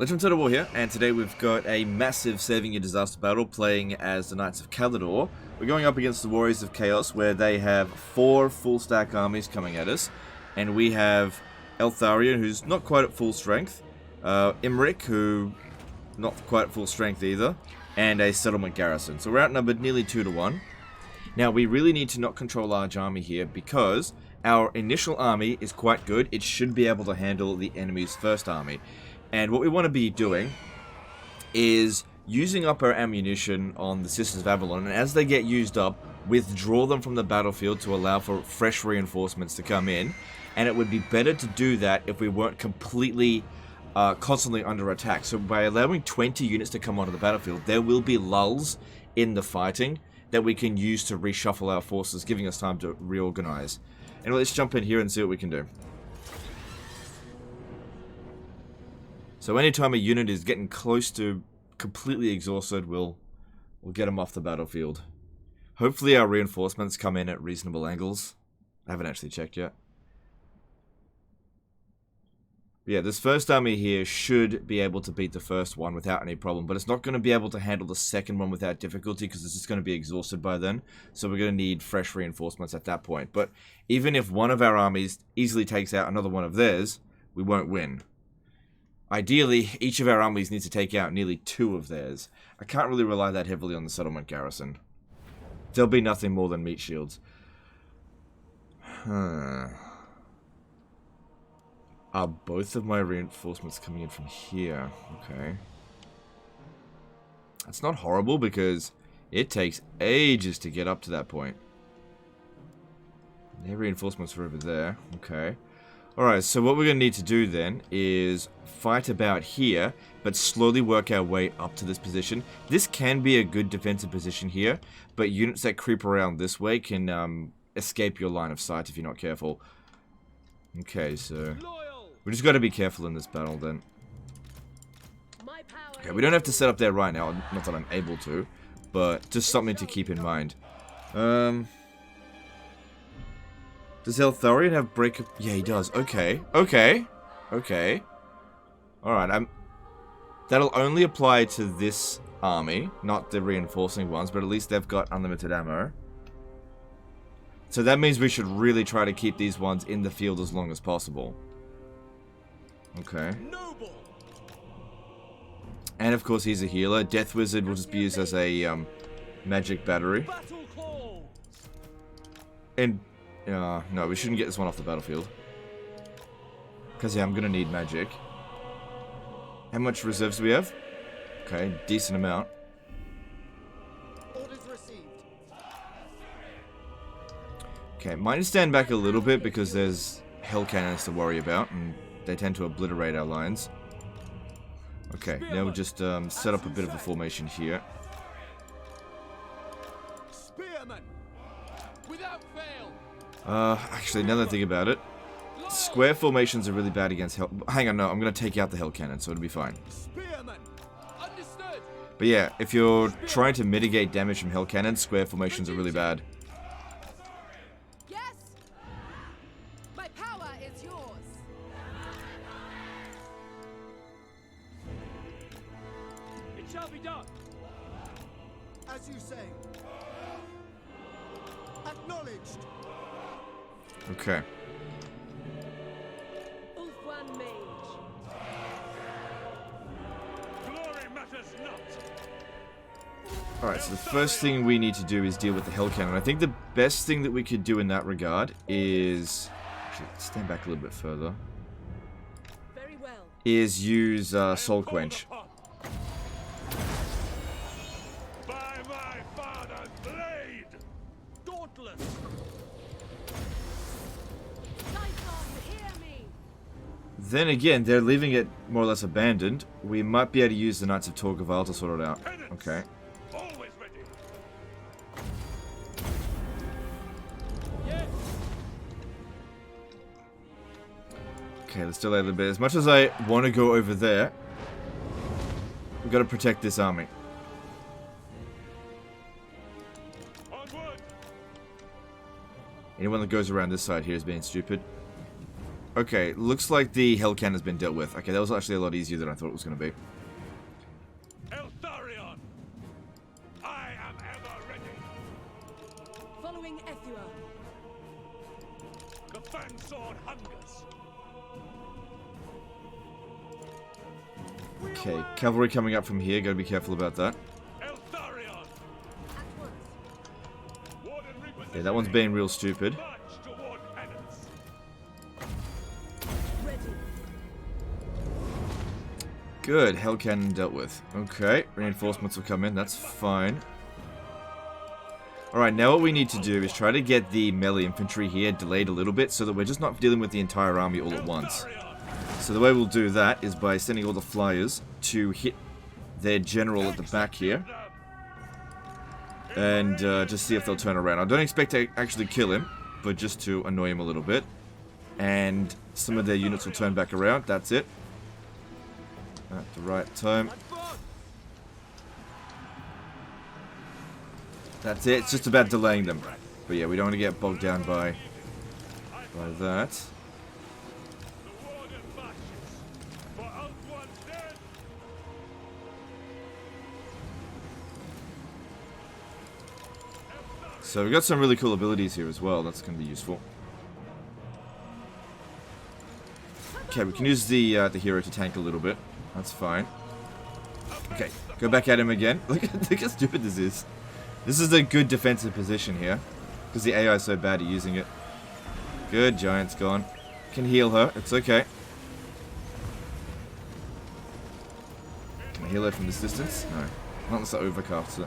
Legend Total War here, and today we've got a massive Saving Your Disaster battle playing as the Knights of Caledor. We're going up against the Warriors of Chaos, where they have 4 full-stack armies coming at us, and we have Eltharion, who's not quite at full strength, Imric, who not quite at full strength either, and a settlement garrison. So we're outnumbered nearly 2 to 1. Now, we really need to not control large army here, because our initial army is quite good. It should be able to handle the enemy's first army. And what we want to be doing is using up our ammunition on the Sisters of Avalon, and as they get used up, withdraw them from the battlefield to allow for fresh reinforcements to come in. And it would be better to do that if we weren't completely, constantly under attack. So by allowing 20 units to come onto the battlefield, there will be lulls in the fighting that we can use to reshuffle our forces, giving us time to reorganize. And let's jump in here and see what we can do. So anytime a unit is getting close to completely exhausted, we'll get them off the battlefield. Hopefully our reinforcements come in at reasonable angles. I haven't actually checked yet. But yeah, this first army here should be able to beat the first one without any problem, but it's not going to be able to handle the second one without difficulty because it's just going to be exhausted by then. So we're going to need fresh reinforcements at that point. But even if one of our armies easily takes out another one of theirs, we won't win. Ideally, each of our armies needs to take out nearly 2 of theirs. I can't really rely that heavily on the settlement garrison. There'll be nothing more than meat shields. Are both of my reinforcements coming in from here? Okay. That's not horrible because it takes ages to get up to that point. Their reinforcements are over there. Okay. Alright, so what we're going to need to do then is fight about here, but slowly work our way up to this position. This can be a good defensive position here, but units that creep around this way can escape your line of sight if you're not careful. Okay, so we just got to be careful in this battle then. Okay, we don't have to set up there right now, not that I'm able to, but just something to keep in mind. Does Eltharion have break? Yeah, he does. Okay. Okay. Okay. Alright, that'll only apply to this army, not the reinforcing ones, but at least they've got unlimited ammo. So that means we should really try to keep these ones in the field as long as possible. Okay. And of course he's a healer. Death Wizard will just be used as a magic battery. And no, we shouldn't get this one off the battlefield. Because, yeah, I'm going to need magic. How much reserves do we have? Okay, decent amount. Orders received. Okay, might need to stand back a little bit because there's hell cannons to worry about, and they tend to obliterate our lines. Okay, now we'll just set up a bit of a formation here. Spearman, without fail. Actually, now that I think about it, square formations are really bad against hell. Hang on, no, I'm going to take out the hell cannon, so it'll be fine. Spearman, understood. But yeah, if you're trying to mitigate damage from hell cannons, square formations are really bad. Yes, my power is yours. It shall be done. As you say. Acknowledged. Okay. Ulfwan Mage. Glory matters not. Alright, so the first thing we need to do is deal with the hell cannon. I think the best thing that we could do in that regard is... Actually, stand back a little bit further. Very well. Is use Soul Quench. By my father's blade. Dauntless. Then again, they're leaving it more or less abandoned. We might be able to use the Knights of Torgaval to sort it out. Okay. Always ready. Okay, let's delay a little bit. As much as I want to go over there, we've got to protect this army. Onward. Anyone that goes around this side here is being stupid. Okay, looks like the hell cannon has been dealt with. Okay, that was actually a lot easier than I thought it was going to be. Eltharion! I am ever ready! Following Ethua. The fang sword hungers! Okay, cavalry coming up from here. Gotta be careful about that. Eltharion! At once. Warden repositioning. Yeah, that one's being real stupid. March toward penance. Ready. Good, hell cannon dealt with. Okay, reinforcements will come in, that's fine. Alright, now what we need to do is try to get the melee infantry here delayed a little bit so that we're just not dealing with the entire army all at once. So the way we'll do that is by sending all the flyers to hit their general at the back here. And just see if they'll turn around. I don't expect to actually kill him, but just to annoy him a little bit. And some of their units will turn back around, that's it. At the right time. That's it, it's just about delaying them. But yeah, we don't want to get bogged down by that. The warden marches. For Ulthuan dead! So we've got some really cool abilities here as well, that's going to be useful. Okay, we can use the hero to tank a little bit. That's fine. Okay, go back at him again. Look how stupid this is. This is a good defensive position here. Because the AI is so bad at using it. Good, giant's gone. Can heal her, it's okay. Can I heal her from this distance? No. Not unless I overcast it.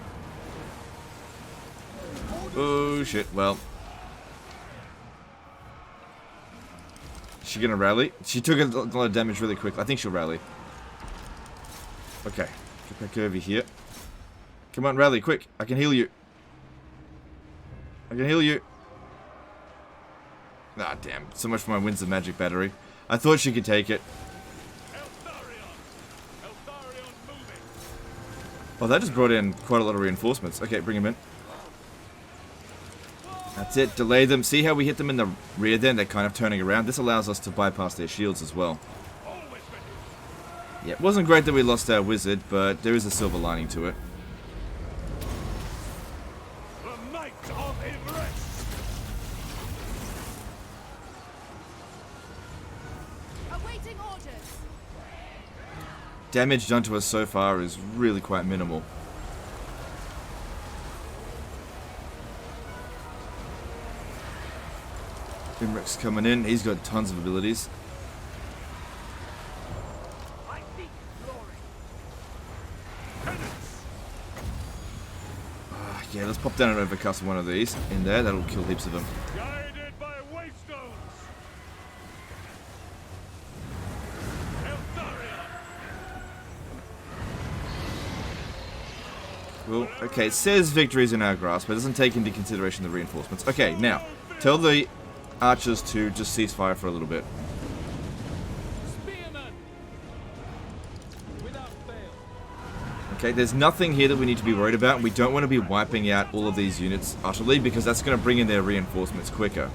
Oh shit, well. Is she gonna rally? She took a lot of damage really quick. I think she'll rally. Okay, get back over here. Come on, rally, quick. I can heal you. I can heal you. Ah, damn. So much for my Winds of Magic battery. I thought she could take it. Oh, that just brought in quite a lot of reinforcements. Okay, bring them in. That's it. Delay them. See how we hit them in the rear then? They're kind of turning around. This allows us to bypass their shields as well. Yeah, it wasn't great that we lost our wizard, but there is a silver lining to it. The might of Everest! Awaiting orders. Damage done to us so far is really quite minimal. Imrek's coming in. He's got tons of abilities. I seek glory! Penance! Yeah, let's pop down and overcast one of these in there. That'll kill heaps of them. Guided by wavestones! Eltharion! Well, okay, it says victory's in our grasp, but it doesn't take into consideration the reinforcements. Okay, now, tell the archers to just cease fire for a little bit. Spearmen! Without fail. Okay, there's nothing here that we need to be worried about. We don't want to be wiping out all of these units utterly, because that's going to bring in their reinforcements quicker.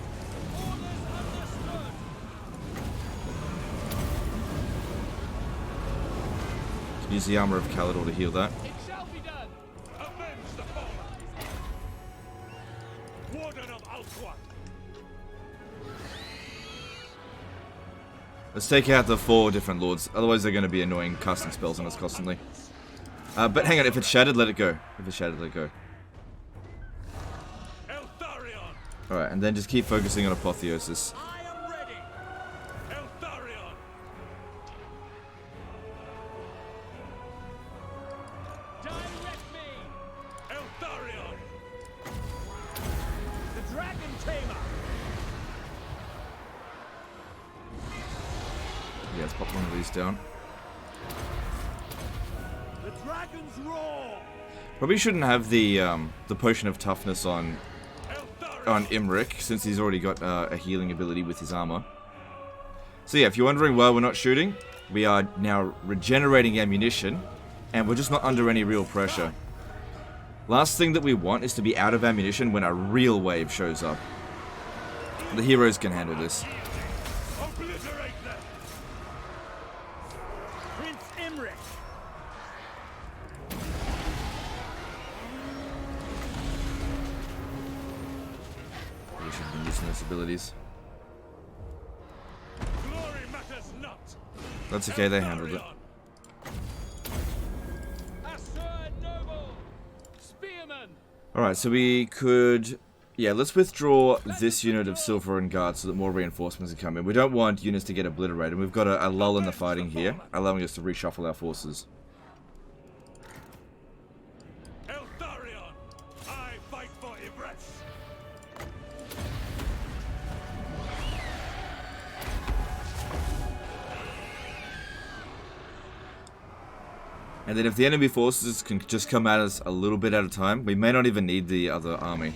Can use the armor of Kalidor to heal that. It shall be done! Avenge the fallen! Warden of Ulthuan! Let's take out the 4 different lords, otherwise they're going to be annoying casting spells on us constantly. But hang on, if it's shattered, let it go. If it's shattered, let it go. Eltharion! Alright, and then just keep focusing on Apotheosis. I am ready! Eltharion! Direct me! Eltharion! The Dragon Tamer! Yeah, let's pop one of these down. The Dragon's Roar! Probably shouldn't have the potion of toughness on Eltharion! Imrik, since he's already got a healing ability with his armor. So yeah, if you're wondering why we're not shooting, we are now regenerating ammunition, and we're just not under any real pressure. Last thing that we want is to be out of ammunition when a real wave shows up. The heroes can handle this. Obliterate! Imric! We should be using those abilities. Glory matters not! That's okay, they handled it. Assur noble! Spearman! Alright, so we could... Yeah, let's withdraw this unit of Silver and Guard so that more reinforcements can come in. We don't want units to get obliterated. We've got a lull in the fighting here, allowing us to reshuffle our forces. Eltharion! I fight for Ibris! And then if the enemy forces can just come at us a little bit at a time, we may not even need the other army.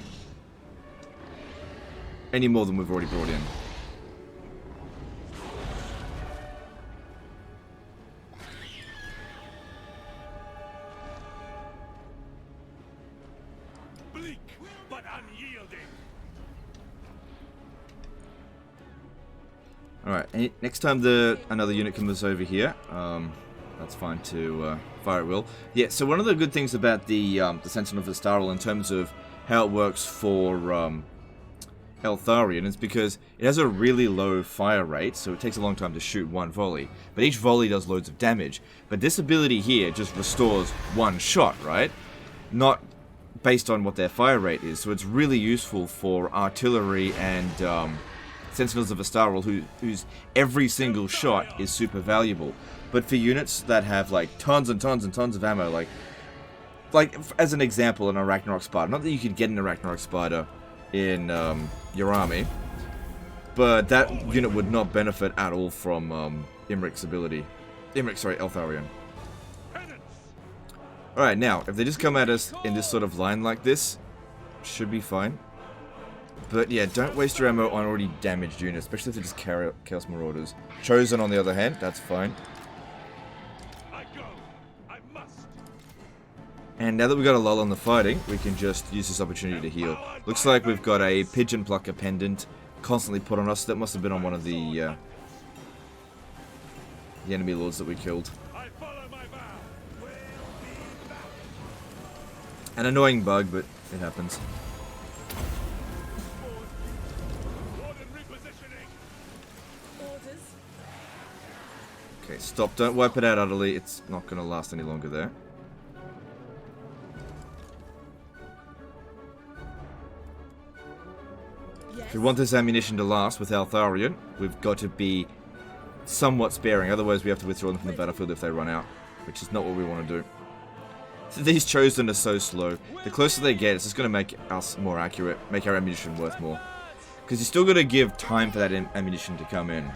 Any more than we've already brought in. Bleak, but unyielding! Alright, next time another unit comes over here, that's fine to fire at will. Yeah, so one of the good things about the Sentinel of Vestaral in terms of how it works for Eltharion is because it has a really low fire rate, so it takes a long time to shoot one volley. But each volley does loads of damage. But this ability here just restores one shot, right? Not based on what their fire rate is. So it's really useful for artillery and Sentinels of Vestaral, whose every single shot is super valuable. But for units that have like tons and tons and tons of ammo, like as an example, an Ragnarok Spider. Not that you could get an Ragnarok Spider in your army, but that unit would not benefit at all from Imric's ability. Eltharion. Alright, now, if they just come at us in this sort of line like this, should be fine. But yeah, don't waste your ammo on already damaged units, especially if they just carry Chaos Marauders. Chosen, on the other hand, that's fine. I go! I must! And now that we've got a lull on the fighting, we can just use this opportunity to heal. Looks like we've got a Pigeon Plucker pendant constantly put on us. That must have been on one of the enemy lords that we killed. I follow my vow! An annoying bug, but it happens. Warden repositioning! Orders. Okay, stop. Don't wipe it out utterly. It's not going to last any longer there. If we want this ammunition to last with Eltharion, we've got to be somewhat sparing. Otherwise, we have to withdraw them from the battlefield if they run out, which is not what we want to do. So these Chosen are so slow. The closer they get, it's just going to make us more accurate, make our ammunition worth more. Because you still got to give time for that ammunition to come in.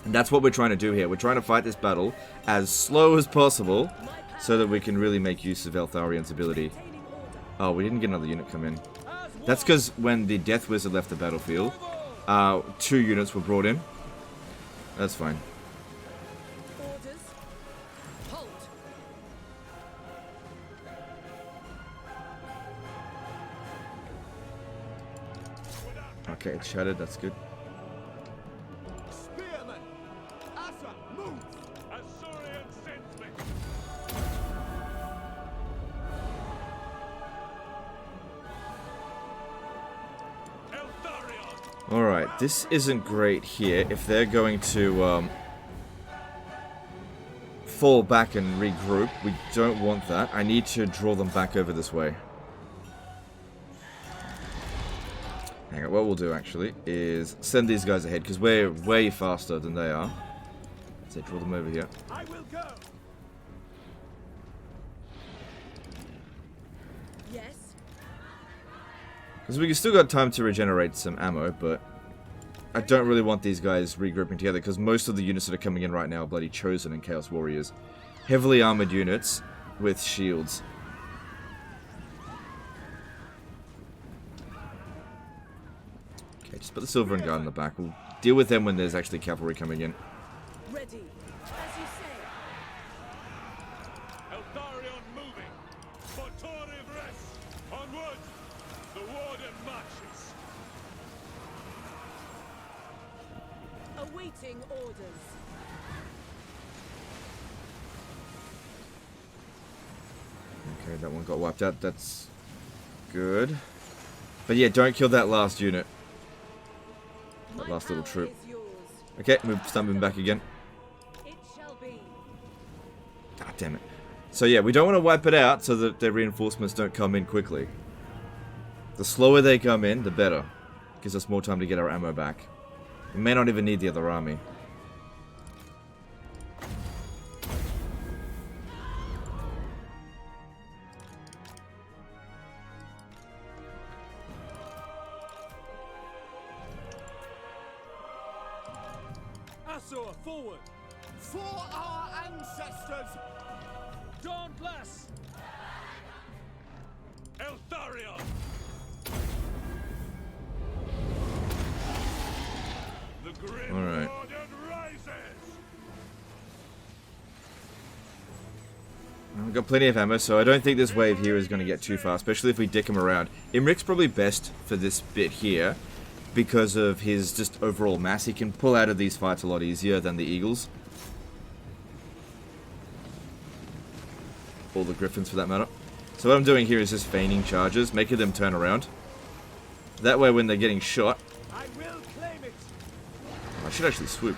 And that's what we're trying to do here. We're trying to fight this battle as slow as possible so that we can really make use of Eltharion's ability. Oh, we didn't get another unit come in. That's because when the Death Wizard left the battlefield, 2 units were brought in. That's fine. Orders. Halt. Okay, it's shattered, that's good. Spearman! Asa, move! Azurian sends me! Eltharion! Alright, this isn't great here. If they're going to fall back and regroup, we don't want that. I need to draw them back over this way. Hang on, what we'll do actually is send these guys ahead because we're way faster than they are. So draw them over here. I will go! Yes. Because we still got time to regenerate some ammo, but I don't really want these guys regrouping together because most of the units that are coming in right now are bloody Chosen and Chaos Warriors. Heavily armored units with shields. Okay, just put the Silver and Guard in the back. We'll deal with them when there's actually cavalry coming in. Ready. As you say. Eltharion moving! For Torivres! Onward! The Warden marches! Awaiting orders. Okay, that one got wiped out. That's good. But yeah, don't kill that last unit. That My last little power troop. is yours. Okay, start moving back again. It shall be. God damn it. So yeah, we don't want to wipe it out so that their reinforcements don't come in quickly. The slower they come in, the better. Gives us more time to get our ammo back. We may not even need the other army. Azor, forward! For our ancestors! Dawn bless! Eltharion! The grim All right. Warden rises! We've got plenty of ammo, so I don't think this wave here is going to get too far, especially if we dick him around. Imric's probably best for this bit here, because of his just overall mass. He can pull out of these fights a lot easier than the Eagles. Or the Griffins, for that matter. So what I'm doing here is just feigning charges, making them turn around. That way when they're getting shot... I will claim it! I should actually swoop.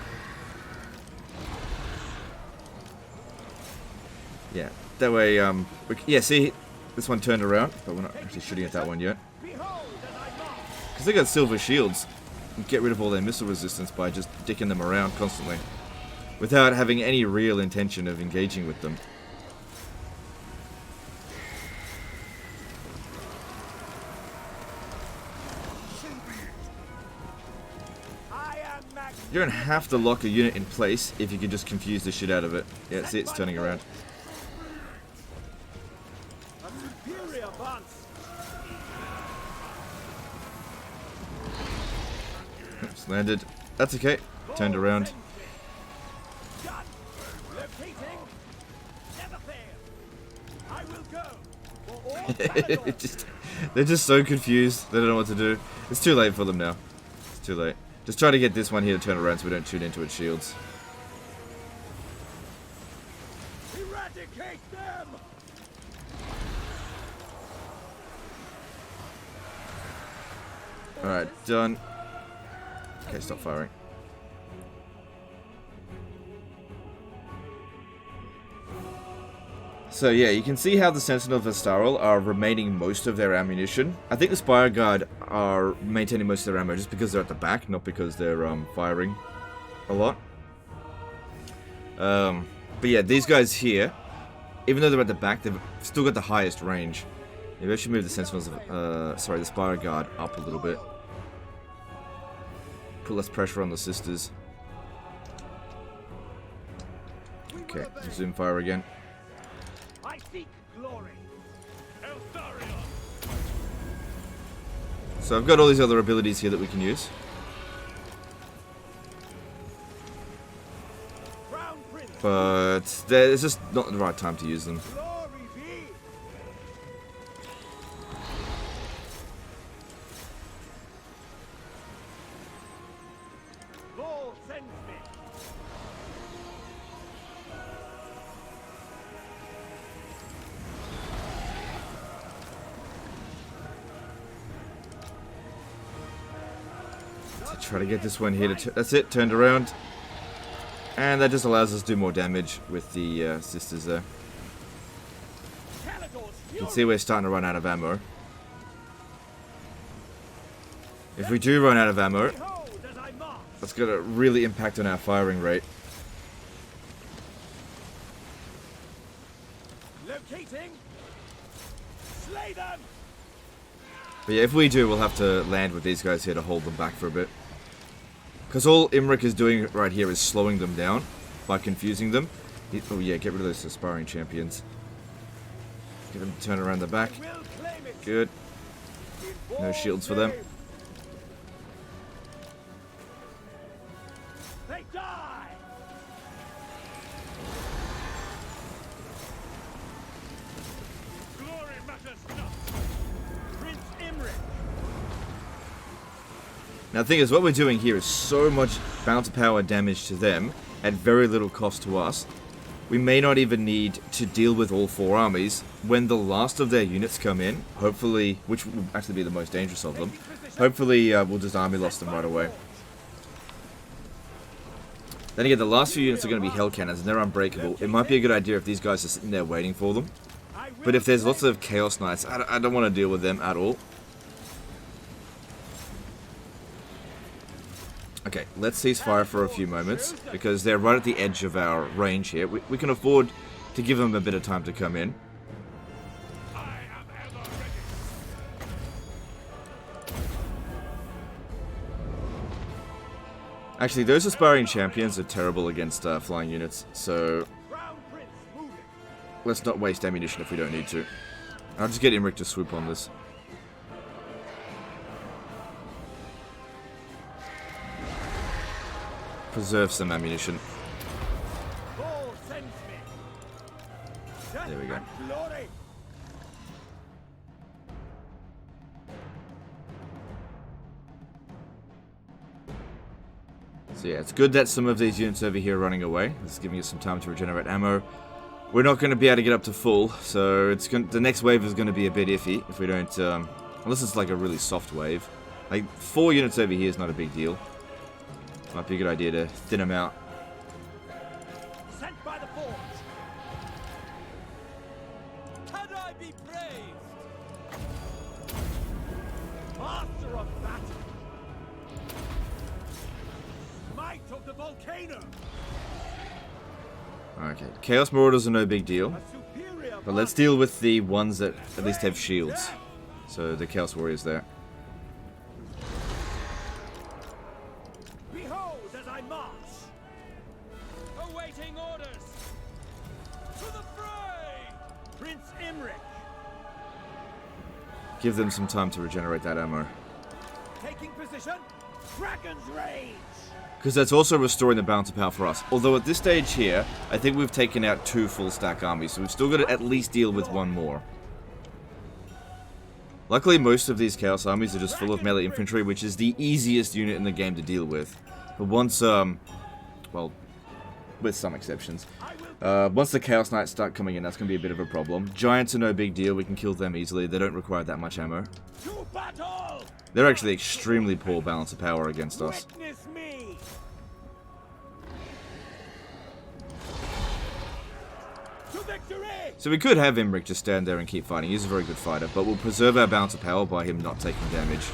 Yeah, that way, yeah, see, this one turned around, but we're not actually shooting at that one yet. Behold as I march! Because they got silver shields. You get rid of all their missile resistance by just dicking them around constantly. Without having any real intention of engaging with them. I am magnificent! You don't have to lock a unit in place if you can just confuse the shit out of it. Yeah, see, it's turning around. A superior advance! Oops, landed. That's okay. Turned around. Done! Locating! Never fail! I will go! For all Caledon! They're just so confused. They don't know what to do. It's too late for them now. It's too late. Just try to get this one here to turn around so we don't shoot into its shields. Eradicate them! Alright, done. Okay, stop firing. So yeah, you can see how the Sentinel of Vestaral are remaining most of their ammunition. I think the Spire Guard are maintaining most of their ammo just because they're at the back, not because they're firing a lot. But yeah, these guys here, even though they're at the back, they've still got the highest range. Maybe I should move the Sentinels of, sorry, the Spire Guard up a little bit. Put less pressure on the sisters. Okay, zoom fire again. I seek glory! Eltharion! So I've got all these other abilities here that we can use. Crown Prince! But it's just not the right time to use them. Glory be! Lord sends me! To try to get this one here to that's it, turned around. And that just allows us to do more damage with the sisters there. Caledon's You can see we're starting to run out of ammo. If we do run out of ammo, Behold as I march! that's going to really impact on our firing rate. Locating! Slay them! But yeah, if we do, we'll have to land with these guys here to hold them back for a bit. Because all Imric is doing right here is slowing them down by confusing them. Oh yeah, get rid of those aspiring champions. Get them to turn around the back. Will claim it! Good. In No shields for them. name. They die! Glory matters not! Prince Imric! Now the thing is, what we're doing here is so much bounty power damage to them at very little cost to us. we may not even need to deal with all 4 armies. When the last of their units come in, hopefully, which will actually be the most dangerous of them, hopefully we'll just army lost them right away. Then again, the last few units are going to be hell cannons, and they're unbreakable. It might be a good idea if these guys are sitting there waiting for them. But if there's lots of Chaos Knights, I don't want to deal with them at all. Okay, let's cease fire for a few moments, because they're right at the edge of our range here. We can afford to give them a bit of time to come in. Actually, those aspiring champions are terrible against flying units, so let's not waste ammunition if we don't need to. I'll just get Imric to swoop on this. Preserve some ammunition. There we go. So yeah, it's good that some of these units over here are running away. This is giving us some time to regenerate ammo. We're not going to be able to get up to full, so it's the next wave is going to be a bit iffy if we don't, unless it's like a really soft wave. Like 4 units over here is not a big deal. Might be a good idea to thin them out. Sent by the forge. Can I be praised? Master of battle. Might of the volcano. Okay, Chaos Marauders are no big deal. A superior But let's deal with the ones that at least have shields. So the Chaos Warriors there. Behold as I march. Awaiting orders. To the fray. Prince Imric. Give them some time to regenerate that ammo. Taking position. Dragon's Rage. Because that's also restoring the balance of power for us. Although at this stage here, I think we've taken out 2 full stack armies, so we've still got to at least deal with 1 more. Luckily, most of these Chaos armies are just full of melee infantry, which is the easiest unit in the game to deal with. But once, well, with some exceptions, once the Chaos Knights start coming in, that's going to be a bit of a problem. Giants are no big deal, we can kill them easily, they don't require that much ammo. To battle. They're actually extremely poor balance of power against us. Witness me. To victory. So we could have Imric just stand there and keep fighting, he's a very good fighter, but we'll preserve our balance of power by him not taking damage.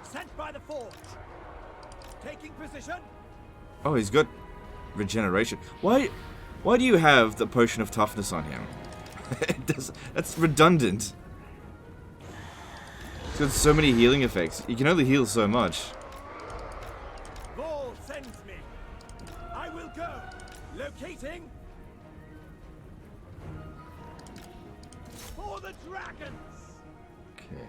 Sent by the forge. Taking position. Oh, he's got regeneration. Why do you have the potion of toughness on him? That's redundant. It's got so many healing effects. You can only heal so much. Ball sends me. I will go. Locating. For the dragons. Okay.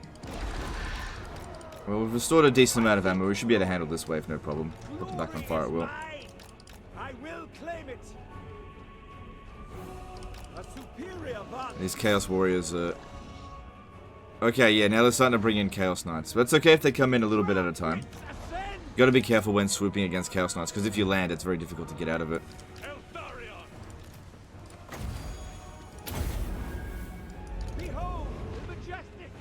Well, we've restored a decent amount of ammo. We should be able to handle this wave, no problem. Put them back on fire at will. I will claim it. A superior advantage. These Chaos Warriors are... Okay, yeah, now they're starting to bring in Chaos Knights. But it's okay if they come in a little bit at a time. Ascend. Gotta be careful when swooping against Chaos Knights, because if you land, it's very difficult to get out of it. Behold, the majestic.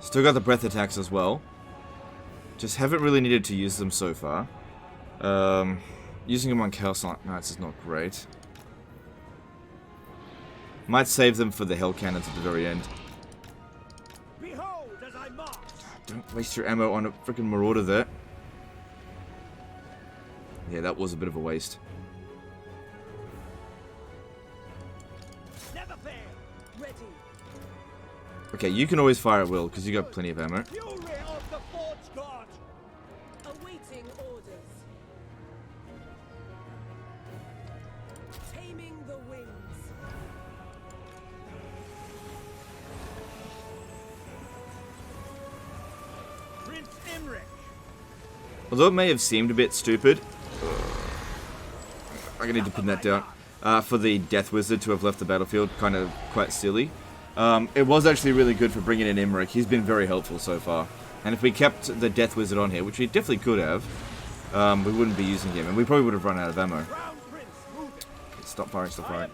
Still got the breath attacks as well. Just haven't really needed to use them so far. Using them on Chaos Knights is not great. Might save them for the Hell Cannons at the very end. Behold as I march. Don't waste your ammo on a freaking Marauder there. Yeah, that was a bit of a waste. Never fail. Ready. Okay, you can always fire at will, because you got plenty of ammo. Fury of the forge god. Awaiting orders. Taming the winds. Prince Imric. Although it may have seemed a bit stupid, I'm gonna need to pin that down. For the Death Wizard to have left the battlefield, kind of quite silly. It was actually really good for bringing in Imric. He's been very helpful so far. And if we kept the Death Wizard on here, which we definitely could have, we wouldn't be using him, and we probably would have run out of ammo. Crown Prince. Stop firing, stop firing.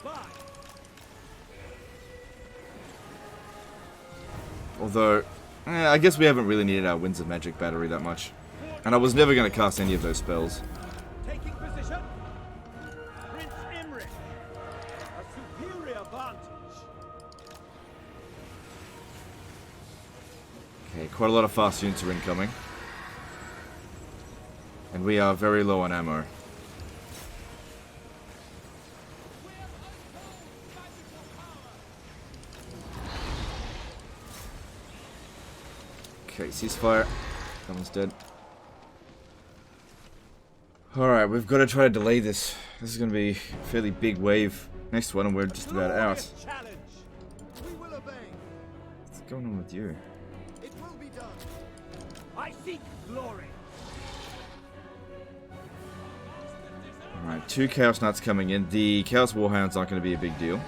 Although, I guess we haven't really needed our Winds of Magic battery that much. And I was never going to cast any of those spells. Taking position. Prince Imric. A superior vantage. Okay, quite a lot of fast units are incoming. And we are very low on ammo. Okay, ceasefire. Someone's dead. Alright, we've got to try to delay this. This is going to be a fairly big wave. Next one, and we're just about out. Challenge. We will obey. What's going on with you? It will be done. I seek glory. Alright, 2 Chaos Knights coming in. The Chaos Warhounds aren't going to be a big deal.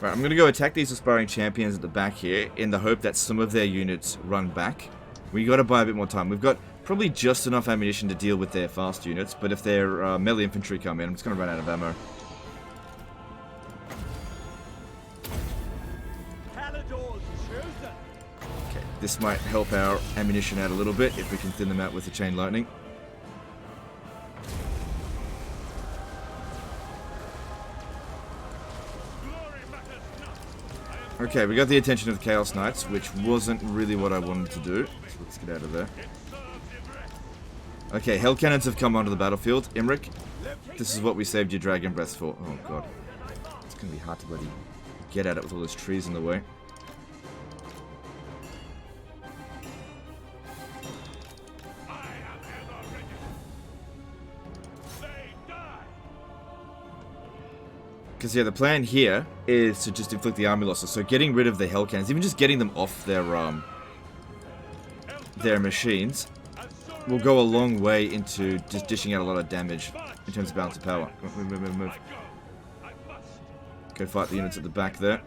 Right, I'm going to go attack these aspiring champions at the back here in the hope that some of their units run back. We got to buy a bit more time. We've got probably just enough ammunition to deal with their fast units, but if their melee infantry come in, I'm just going to run out of ammo. Okay, this might help our ammunition out a little bit if we can thin them out with the chain lightning. Okay, we got the attention of the Chaos Knights, which wasn't really what I wanted to do. So let's get out of there. Okay, Hell Cannons have come onto the battlefield. Imric, this is what we saved your Dragon Breaths for. Oh god. It's gonna be hard to bloody get at it with all those trees in the way. Because, yeah, the plan here is to just inflict the army losses. So getting rid of the Hell Cannons, even just getting them off their machines, will go a long way into just dishing out a lot of damage in terms of balance of power. Move. Go fight the units at the back there.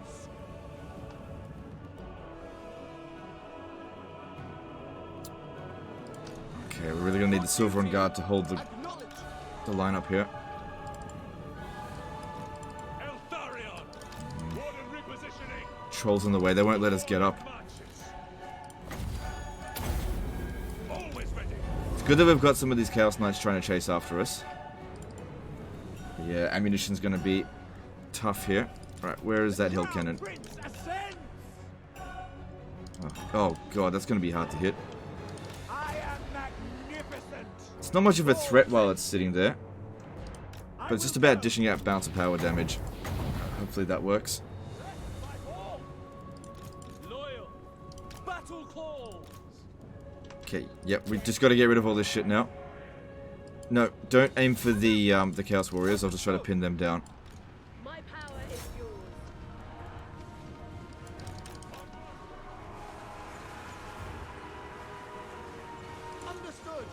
Okay, we're really going to need the Silver Guard to hold the line up here. Trolls in the way, they won't let us get up. It's good that we've got some of these Chaos Knights trying to chase after us. But yeah, ammunition's gonna be tough here. Right, where is that Hell Cannon? Oh god, that's gonna be hard to hit. It's not much of a threat while it's sitting there. But it's just about dishing out bounce of power damage. Hopefully that works. Okay, yep, we just got to get rid of all this shit now. No, don't aim for the Chaos Warriors. I'll just try to pin them down. My power is yours. Understood.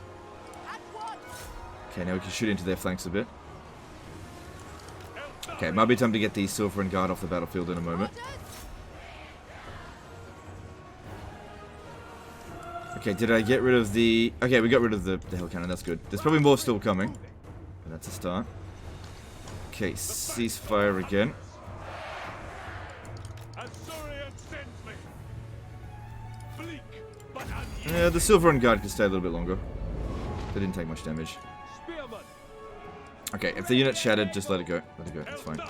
At once. Okay, now we can shoot into their flanks a bit. Okay, might be time to get the Silver Guard off the battlefield in a moment. Okay, did I get rid of the... Okay, we got rid of the Hell Cannon, that's good. There's probably more still coming. But that's a start. Okay, ceasefire again. Yeah, the Silver Guard can stay a little bit longer. They didn't take much damage. Okay, if the unit's shattered, just let it go. Let it go, it's fine.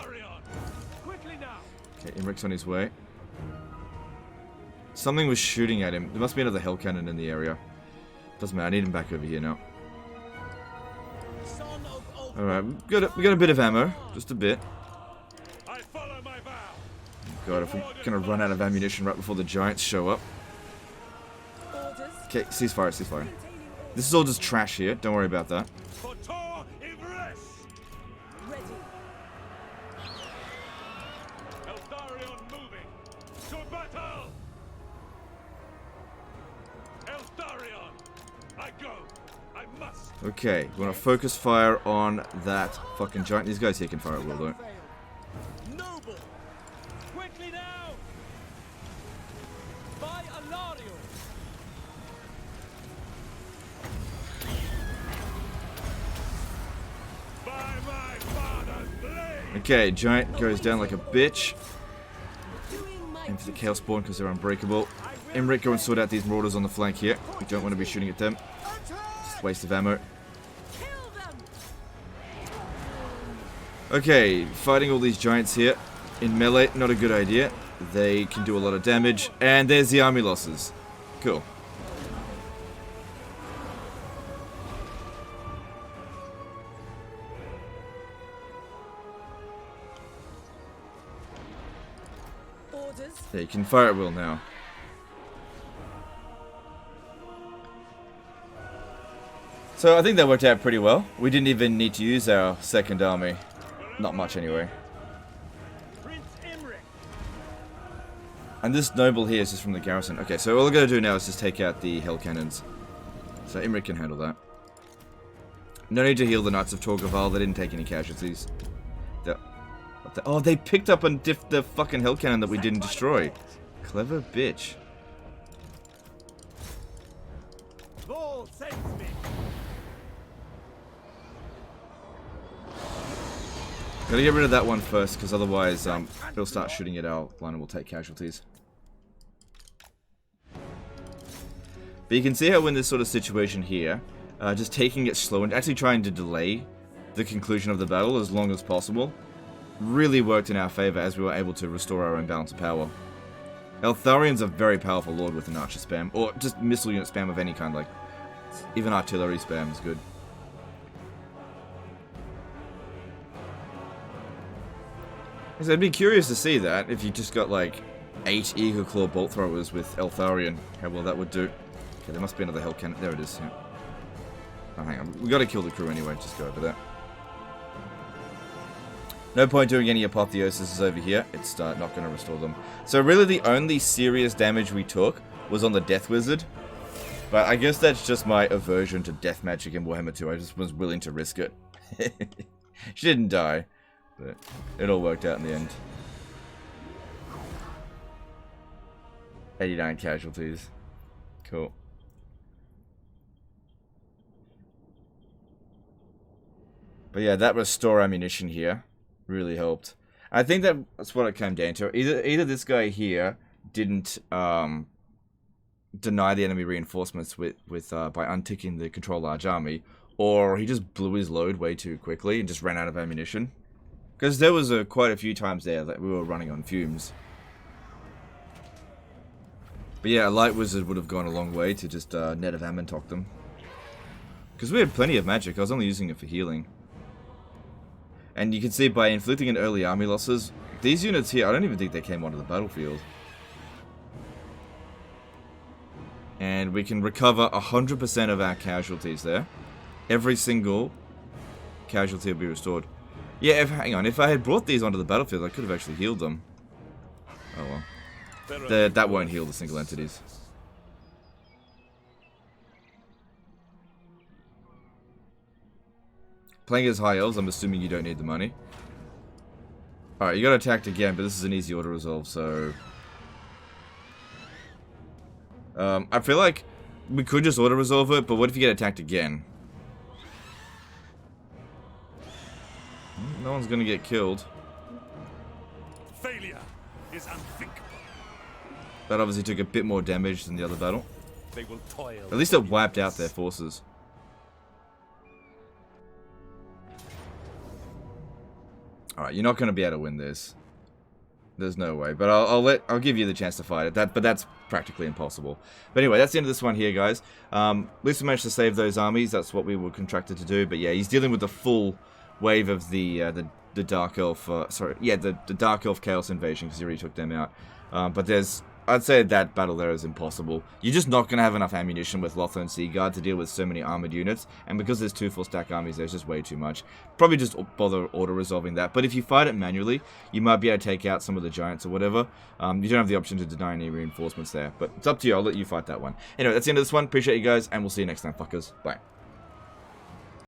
Okay, Imric's on his way. Something was shooting at him. There must be another Hell Cannon in the area. Doesn't matter, I need him back over here now. Alright, we got a bit of ammo. Just a bit. God, if we're gonna run out of ammunition right before the giants show up. Okay, ceasefire, ceasefire. This is all just trash here, don't worry about that. Okay, we want to focus fire on that fucking giant. These guys here can fire at will, though. Noble. Quickly now. By Alario. Okay, Giant goes down like a bitch. And for the Chaos Spawn because they're unbreakable. Imric, go and sort out these Marauders on the flank here. We don't want to be shooting at them. Just waste of ammo. Okay, fighting all these Giants here. In melee, not a good idea. They can do a lot of damage. And there's the army losses. Cool. Yeah, you can fire at will now. So I think that worked out pretty well. We didn't even need to use our second army. Not much anyway. And this noble here is just from the garrison. Okay, so all we're going to do now is just take out the hell cannons. So Imric can handle that. No need to heal the Knights of Torgaval. They didn't take any casualties. Oh, they picked up on the fucking hell cannon that we didn't destroy. Clever bitch. Gotta get rid of that one first, because otherwise it'll start shooting at our line and we'll take casualties. But you can see how in this sort of situation here, just taking it slow and actually trying to delay the conclusion of the battle as long as possible really worked in our favor as we were able to restore our own balance of power. Eltharian's a very powerful lord with an archer spam, or just missile unit spam of any kind, like even artillery spam is good. So I'd be curious to see that if you just got like 8 Eagle Claw bolt throwers with Eltharian, how well that would do. Okay, there must be another hell cannon. There it is. Yeah. Oh, hang on. We gotta kill the crew anyway. Just go over there. No point doing any apotheosis over here. It's not going to restore them. So really the only serious damage we took was on the Death Wizard. But I guess that's just my aversion to death magic in Warhammer 2. I just was willing to risk it. She didn't die, but it all worked out in the end. 89 casualties. Cool. But yeah, that restore ammunition here really helped. I think that's what it came down to. Either this guy here didn't deny the enemy reinforcements by unticking the control large army, or he just blew his load way too quickly and just ran out of ammunition. Because there was quite a few times there that we were running on fumes. But yeah, a light wizard would have gone a long way to just net of Ammontok them. Because we had plenty of magic. I was only using it for healing. And you can see by inflicting an early army losses, these units here, I don't even think they came onto the battlefield. And we can recover 100% of our casualties there. Every single casualty will be restored. Yeah, hang on, if I had brought these onto the battlefield, I could have actually healed them. Oh well. That won't heal the single entities. Playing as high elves, I'm assuming you don't need the money. Alright, you got attacked again, but this is an easy auto resolve, so... I feel like we could just auto resolve it, but what if you get attacked again? No one's gonna get killed. Failure is unthinkable. That obviously took a bit more damage than the other battle. They will toil. At least it wiped out their forces. Alright, you're not going to be able to win this. There's no way. But I'll give you the chance to fight it. But that's practically impossible. But anyway, that's the end of this one here, guys. At least we managed to save those armies. That's what we were contracted to do. But yeah, he's dealing with the full wave of the Dark Elf... the Dark Elf Chaos Invasion, because he already took them out. But I'd say that battle there is impossible. You're just not going to have enough ammunition with Lothern Seaguard to deal with so many armored units, and because there's 2 full stack armies, there's just way too much. Probably just bother auto-resolving that, but if you fight it manually, you might be able to take out some of the giants or whatever. You don't have the option to deny any reinforcements there, but it's up to you. I'll let you fight that one. Anyway, that's the end of this one. Appreciate you guys, and we'll see you next time, fuckers. Bye.